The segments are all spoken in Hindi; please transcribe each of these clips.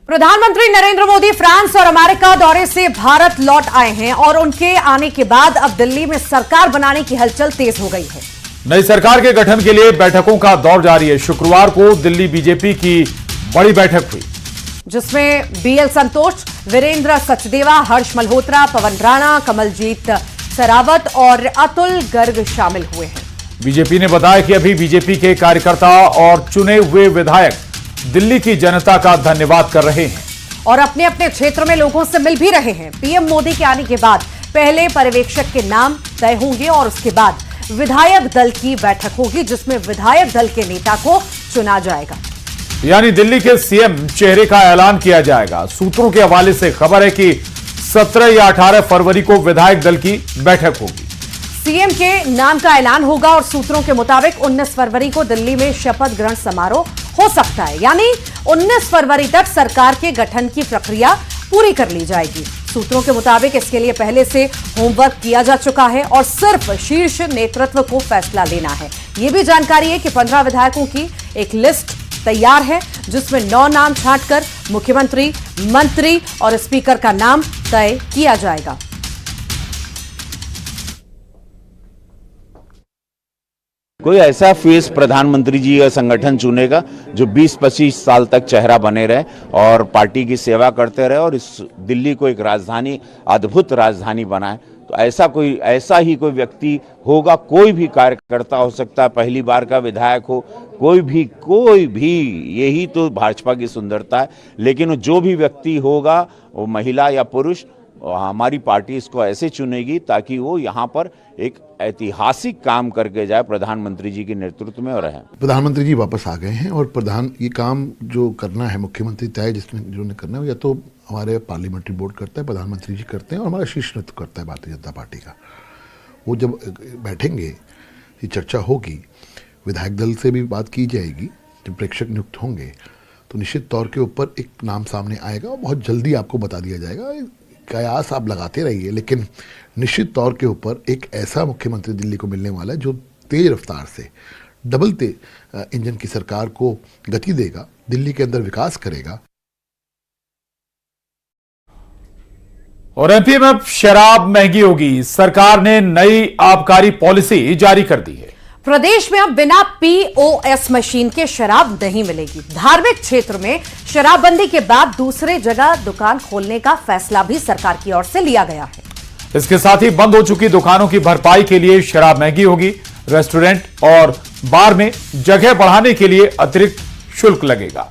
प्रधानमंत्री नरेंद्र मोदी फ्रांस और अमेरिका दौरे से भारत लौट आए हैं और उनके आने के बाद अब दिल्ली में सरकार बनाने की हलचल तेज हो गई है। नई सरकार के गठन के लिए बैठकों का दौर जारी है। शुक्रवार को दिल्ली बीजेपी की बड़ी बैठक हुई, जिसमें बीएल संतोष, वीरेंद्र सचदेवा, हर्ष मल्होत्रा, पवन राणा, कमलजीत सरावत और अतुल गर्ग शामिल हुए हैं। बीजेपी ने बताया कि अभी बीजेपी के कार्यकर्ता और चुने हुए विधायक दिल्ली की जनता का धन्यवाद कर रहे हैं और अपने अपने क्षेत्र में लोगों से मिल भी रहे हैं। पीएम मोदी के आने के बाद पहले पर्यवेक्षक के नाम तय होंगे और उसके बाद विधायक दल की बैठक होगी, जिसमें विधायक दल के नेता को चुना जाएगा। यानी दिल्ली के सीएम चेहरे का ऐलान किया जाएगा। सूत्रों के हवाले से खबर है कि 17 या 18 फरवरी को विधायक दल की बैठक होगी। सीएम के नाम का ऐलान होगा और सूत्रों के मुताबिक 19 फरवरी को दिल्ली में शपथ ग्रहण समारोह हो सकता है। यानी 19 फरवरी तक सरकार के गठन की प्रक्रिया पूरी कर ली जाएगी। सूत्रों के मुताबिक इसके लिए पहले से होमवर्क किया जा चुका है और सिर्फ शीर्ष नेतृत्व को फैसला लेना है। यह भी जानकारी है कि 15 विधायकों की एक लिस्ट तैयार है, जिसमें 9 नाम छांटकर मुख्यमंत्री, मंत्री और स्पीकर का नाम तय किया जाएगा। कोई ऐसा फेस प्रधानमंत्री जी का संगठन चुनेगा जो 20-25 साल तक चेहरा बने रहे और पार्टी की सेवा करते रहे और इस दिल्ली को एक राजधानी, अद्भुत राजधानी बनाए। तो ऐसा ही कोई व्यक्ति होगा। कोई भी कार्यकर्ता हो सकता है, पहली बार का विधायक हो, कोई भी, यही तो भाजपा की सुंदरता है। लेकिन जो भी व्यक्ति होगा, वो महिला या पुरुष, हमारी पार्टी इसको ऐसे चुनेगी ताकि वो यहाँ पर एक ऐतिहासिक काम करके जाए प्रधानमंत्री जी के नेतृत्व में और रहे। प्रधानमंत्री जी वापस आ गए हैं और ये काम जो करना है मुख्यमंत्री तय जिन्होंने करना है, या तो हमारे पार्लियामेंट्री बोर्ड करता है, प्रधानमंत्री जी करते हैं और हमारा शीर्ष नेतृत्व करता है भारतीय जनता पार्टी का। वो जब बैठेंगे, ये चर्चा होगी, विधायक दल से भी बात की जाएगी। जब प्रेक्षक नियुक्त होंगे तो निश्चित तौर के ऊपर एक नाम सामने आएगा और बहुत जल्दी आपको बता दिया जाएगा। कयास आप लगाते रहिए, लेकिन निश्चित तौर के ऊपर एक ऐसा मुख्यमंत्री दिल्ली को मिलने वाला है जो तेज रफ्तार से डबल इंजन की सरकार को गति देगा, दिल्ली के अंदर विकास करेगा। और एमपी में अब शराब महंगी होगी। सरकार ने नई आबकारी पॉलिसी जारी कर दी है। प्रदेश में अब बिना पीओएस मशीन के शराब नहीं मिलेगी। धार्मिक क्षेत्र में शराबबंदी के बाद दूसरे जगह दुकान खोलने का फैसला भी सरकार की ओर से लिया गया है। इसके साथ ही बंद हो चुकी दुकानों की भरपाई के लिए शराब महंगी होगी। रेस्टोरेंट और बार में जगह बढ़ाने के लिए अतिरिक्त शुल्क लगेगा।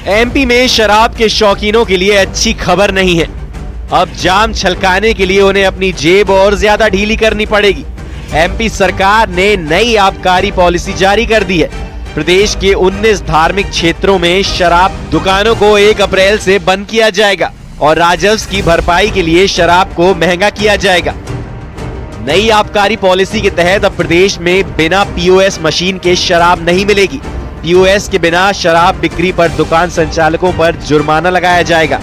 एमपी में शराब के शौकीनों के लिए अच्छी खबर नहीं है। अब जाम छलकाने के लिए उन्हें अपनी जेब और ज्यादा ढीली करनी पड़ेगी। एमपी सरकार ने नई आबकारी पॉलिसी जारी कर दी है। प्रदेश के 19 धार्मिक क्षेत्रों में शराब दुकानों को 1 अप्रैल से बंद किया जाएगा और राजस्व की भरपाई के लिए शराब को महंगा किया जाएगा। नई आबकारी पॉलिसी के तहत अब प्रदेश में बिना पीओएस मशीन के शराब नहीं मिलेगी। पीओएस के बिना शराब बिक्री पर दुकान संचालकों पर जुर्माना लगाया जाएगा।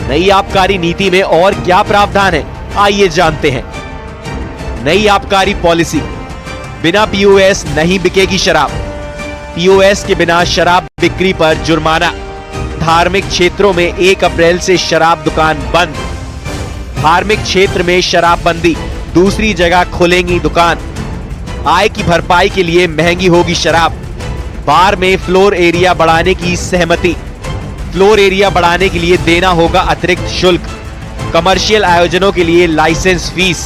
नई आबकारी नीति में और क्या प्रावधान है, आइए जानते हैं। नई आबकारी पॉलिसी, बिना पीओएस नहीं बिकेगी शराब। पीओएस के बिना शराब बिक्री पर जुर्माना। धार्मिक क्षेत्रों में 1 अप्रैल से शराब दुकान बंद। धार्मिक क्षेत्र में शराबबंदी, दूसरी जगह खुलेंगी दुकान। आय की भरपाई के लिए महंगी होगी शराब। बार में फ्लोर एरिया बढ़ाने की सहमति। फ्लोर एरिया बढ़ाने के लिए देना होगा अतिरिक्त शुल्क। कमर्शियल आयोजनों के लिए लाइसेंस फीस।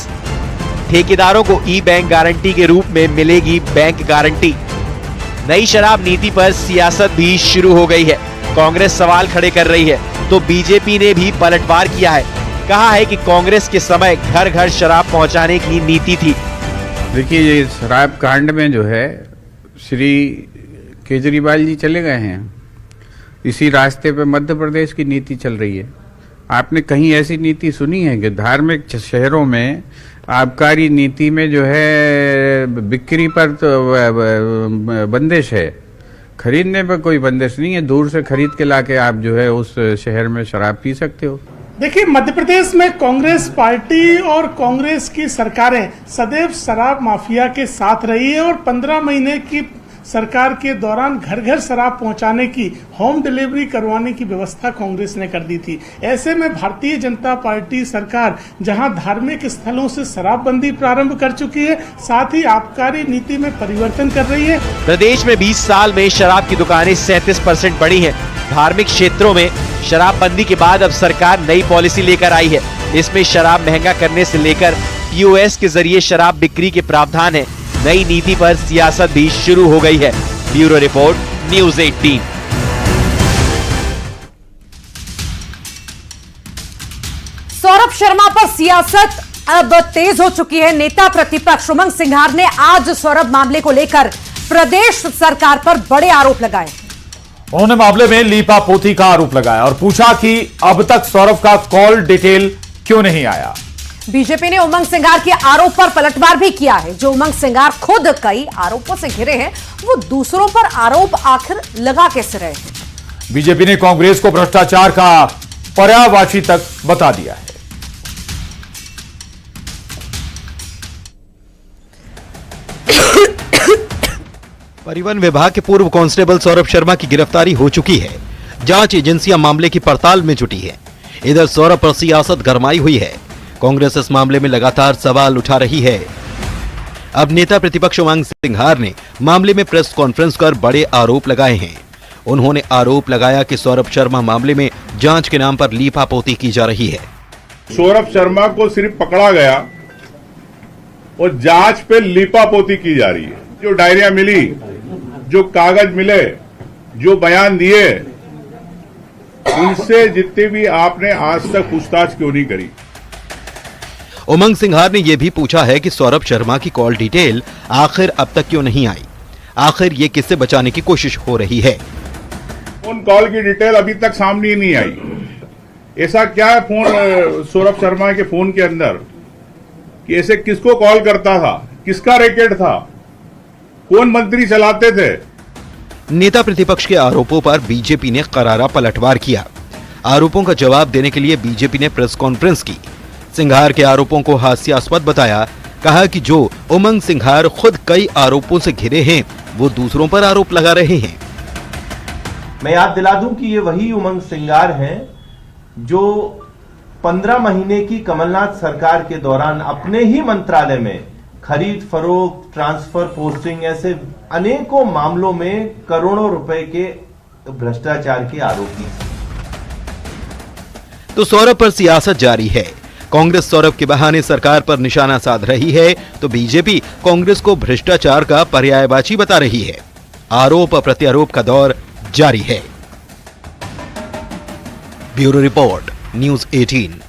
ठेकेदारों को ई बैंक गारंटी के रूप में मिलेगी बैंक गारंटी। नई शराब नीति पर सियासत भी शुरू हो गई है। कांग्रेस सवाल खड़े कर रही है तो बीजेपी ने भी पलटवार किया है। कहा है कि कांग्रेस के समय घर घर शराब पहुंचाने की नीति थी। देखिए, ये शराब कांड में जो है श्री केजरीवाल जी चले गए हैं। इसी रास्ते पे मध्य प्रदेश की नीति चल रही है। आपने कहीं ऐसी नीति सुनी है कि धार्मिक शहरों में आबकारी नीति में जो है बिक्री पर तो बंदिश है, खरीदने पर कोई बंदिश नहीं है। दूर से खरीद के लाके आप जो है उस शहर में शराब पी सकते हो। देखिए, मध्य प्रदेश में कांग्रेस पार्टी और कांग्रेस की सरकारें सदैव शराब माफिया के साथ रही है और 15 महीने की सरकार के दौरान घर घर शराब पहुंचाने की, होम डिलीवरी करवाने की व्यवस्था कांग्रेस ने कर दी थी। ऐसे में भारतीय जनता पार्टी सरकार जहां धार्मिक स्थलों से शराबबंदी प्रारंभ कर चुकी है, साथ ही आबकारी नीति में परिवर्तन कर रही है। प्रदेश में 20 साल में शराब की दुकानें 37% बढ़ी हैं। धार्मिक क्षेत्रों में शराबबंदी के बाद अब सरकार नई पॉलिसी लेकर आई है। इसमें शराब महंगा करने से लेकर पीओएस के जरिए शराब बिक्री के प्रावधान है। नई नीति पर सियासत भी शुरू हो गई है। Bureau report, news 18। Saurabh Sharma पर सियासत अब तेज हो चुकी है। नेता प्रतिपक्ष उमंग सिंघार ने आज सौरभ मामले को लेकर प्रदेश सरकार पर बड़े आरोप लगाए। उन्होंने मामले में लीपापोती का आरोप लगाया और पूछा कि अब तक सौरभ का कॉल डिटेल क्यों नहीं आया। बीजेपी ने उमंग सिंघार के आरोप पर पलटवार भी किया है। जो उमंग सिंघार खुद कई आरोपों से घिरे हैं, वो दूसरों पर आरोप आखिर लगा कैसे रहे हैं। बीजेपी ने कांग्रेस को भ्रष्टाचार का पर्यायवाची तक बता दिया है। परिवहन विभाग के पूर्व कांस्टेबल सौरभ शर्मा की गिरफ्तारी हो चुकी है। जांच एजेंसियां मामले की पड़ताल में जुटी है। इधर सौरभ पर सियासत गरमाई हुई है। कांग्रेस इस मामले में लगातार सवाल उठा रही है। अब नेता प्रतिपक्ष उमंग सिंघार ने मामले में प्रेस कॉन्फ्रेंस कर बड़े आरोप लगाए हैं। उन्होंने आरोप लगाया कि सौरभ शर्मा मामले में जांच के नाम पर लीपापोती की जा रही है। सौरभ शर्मा को सिर्फ पकड़ा गया और जांच पे लीपापोती की जा रही है। जो डायरिया मिली, जो कागज मिले, जो बयान दिए, उनसे जितने भी आपने आज तक पूछताछ क्यों नहीं करी। उमंग सिंघार ने यह भी पूछा है कि सौरभ शर्मा की कॉल डिटेल आखिर अब तक क्यों नहीं आई। आखिर ये किससे बचाने की कोशिश हो रही है। फोन कॉल की डिटेल अभी तक सामने ही नहीं आई। ऐसा क्या है फोन सौरभ शर्मा के फोन के अंदर कि ऐसे किसको कॉल करता था, किसका रैकेट था, कौन मंत्री चलाते थे। नेता प्रतिपक्ष के आरोपों पर बीजेपी ने करारा पलटवार किया। आरोपों का जवाब देने के लिए बीजेपी ने प्रेस कॉन्फ्रेंस की। सिंघार के आरोपों को हास्यास्पद बताया। कहा कि जो उमंग सिंघार खुद कई आरोपों से घिरे हैं, वो दूसरों पर आरोप लगा रहे हैं। मैं याद दिला दूं कि ये वही उमंग सिंघार हैं जो 15 महीने की कमलनाथ सरकार के दौरान अपने ही मंत्रालय में खरीद फरोख्त, ट्रांसफर, पोस्टिंग, ऐसे अनेकों मामलों में करोड़ों रुपए के भ्रष्टाचार के आरोपी। तो सौरभ पर सियासत जारी है। कांग्रेस सौरभ के बहाने सरकार पर निशाना साध रही है, तो बीजेपी कांग्रेस को भ्रष्टाचार का पर्यायवाची बता रही है। आरोप प्रत्यारोप का दौर जारी है। Bureau report, news 18।